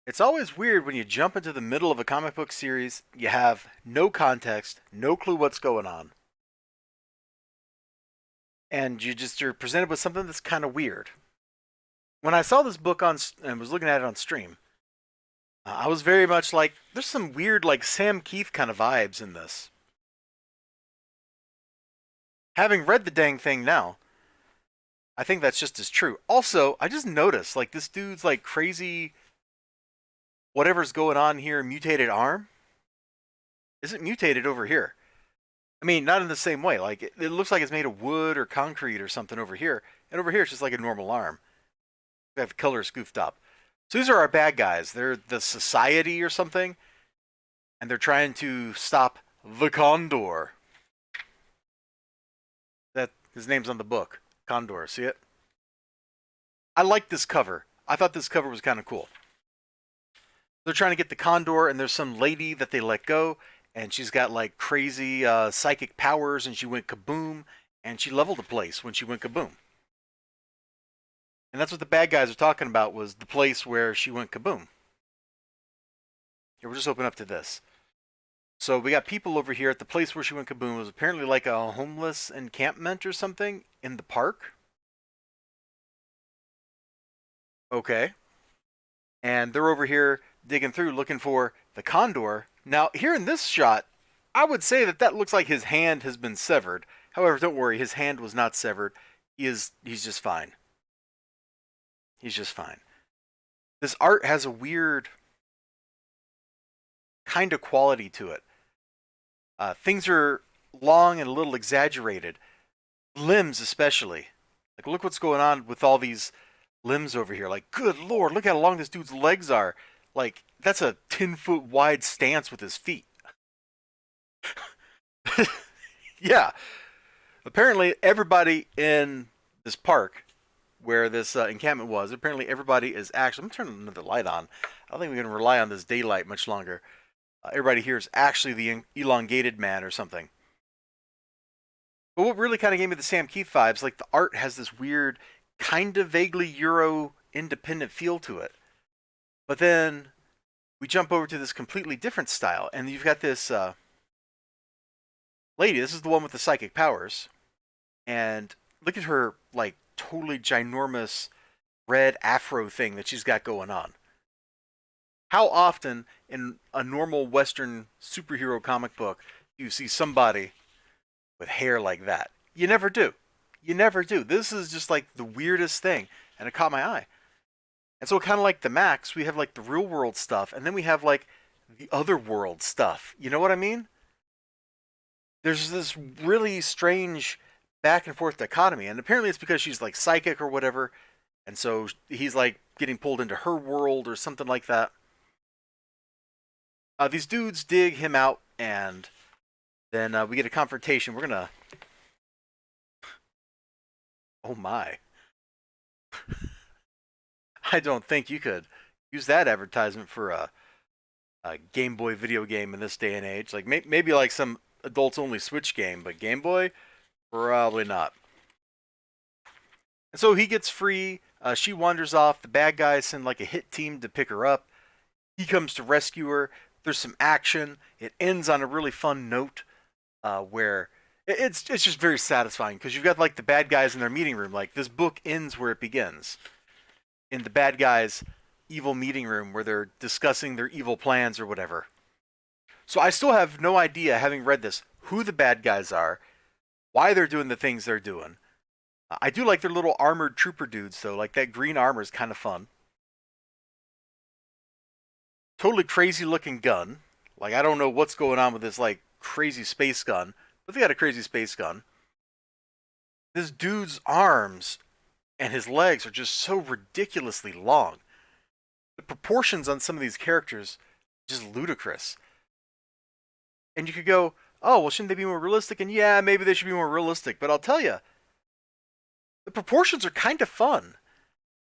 It's always weird when you jump into the middle of a comic book series, you have no context, no clue what's going on, and you're presented with something that's kind of weird. When I saw this book on and was looking at it on stream, I was very much like, there's some weird like Sam Keith kind of vibes in this. Having read the dang thing now, I think that's just as true. Also, I just noticed like this dude's like crazy whatever's going on here mutated arm isn't mutated over here. I mean, not in the same way. Like it looks like it's made of wood or concrete or something over here, and over here it's just like a normal arm. They have the colors goofed up. So these are our bad guys. They're the society or something, and they're trying to stop the Condor. That his name's on the book, Condor. See it? I like this cover. I thought this cover was kind of cool. They're trying to get the Condor, and there's some lady that they let go, and she's got like crazy psychic powers, and she went kaboom, and she leveled the place when she went kaboom. And that's what the bad guys are talking about, was the place where she went kaboom. Here, we'll just open up to this. So we got people over here at the place where she went kaboom. It was apparently like a homeless encampment or something in the park. Okay. And they're over here digging through looking for the Condor. Now, here in this shot, I would say that that looks like his hand has been severed. However, don't worry, his hand was not severed. He's just fine. He's just fine. This art has a weird kind of quality to it. Things are long and a little exaggerated. Limbs, especially. Like, look what's going on with all these limbs over here. Like, good lord, look how long this dude's legs are. Like, that's a 10-foot wide stance with his feet. Yeah. Apparently, everybody in this park where this encampment was, apparently everybody is actually, I'm turning another light on. I don't think we can rely on this daylight much longer. Everybody here is actually the elongated man or something. But what really kind of gave me the Sam Keith vibes, like the art has this weird, kind of vaguely Euro independent feel to it. But then we jump over to this completely different style, and you've got this lady. This is the one with the psychic powers, and look at her like totally ginormous red afro thing that she's got going on. How often in a normal Western superhero comic book do you see somebody with hair like that? You never do. You never do. This is just like the weirdest thing, and it caught my eye. And so, kind of like the Max, we have like the real world stuff, and then we have like the other world stuff. You know what I mean? There's this really strange back and forth dichotomy, and apparently it's because she's like psychic or whatever, and so he's like getting pulled into her world or something like that. These dudes dig him out, and then we get a confrontation. We're gonna. Oh my. I don't think you could use that advertisement for a Game Boy video game in this day and age. Like maybe like some adults only Switch game, but Game Boy, probably not. And so he gets free. She wanders off. The bad guys send like a hit team to pick her up. He comes to rescue her. There's some action. It ends on a really fun note where it's just very satisfying because you've got like the bad guys in their meeting room. Like this book ends where it begins, in the bad guys' evil meeting room where they're discussing their evil plans or whatever. So I still have no idea, having read this, who the bad guys are, why they're doing the things they're doing. I do like their little armored trooper dudes though. Like that green armor is kind of fun. Totally crazy looking gun. Like I don't know what's going on with this like crazy space gun, but they got a crazy space gun. This dude's arms and his legs are just so ridiculously long. The proportions on some of these characters just ludicrous. And you could go, oh, well, shouldn't they be more realistic? And yeah, maybe they should be more realistic. But I'll tell you, the proportions are kind of fun.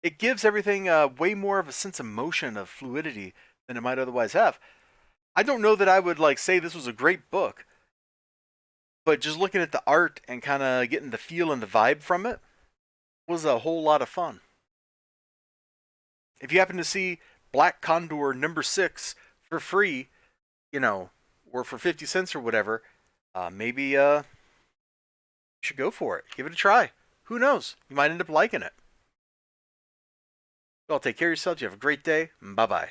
It gives everything way more of a sense of motion, of fluidity than it might otherwise have. I don't know that I would like say this was a great book, but just looking at the art and kind of getting the feel and the vibe from it was a whole lot of fun. If you happen to see Black Condor number 6 for free, you know, or for 50 cents or whatever, maybe you should go for it. Give it a try. Who knows? You might end up liking it. Well, take care of yourselves. You have a great day. Bye bye.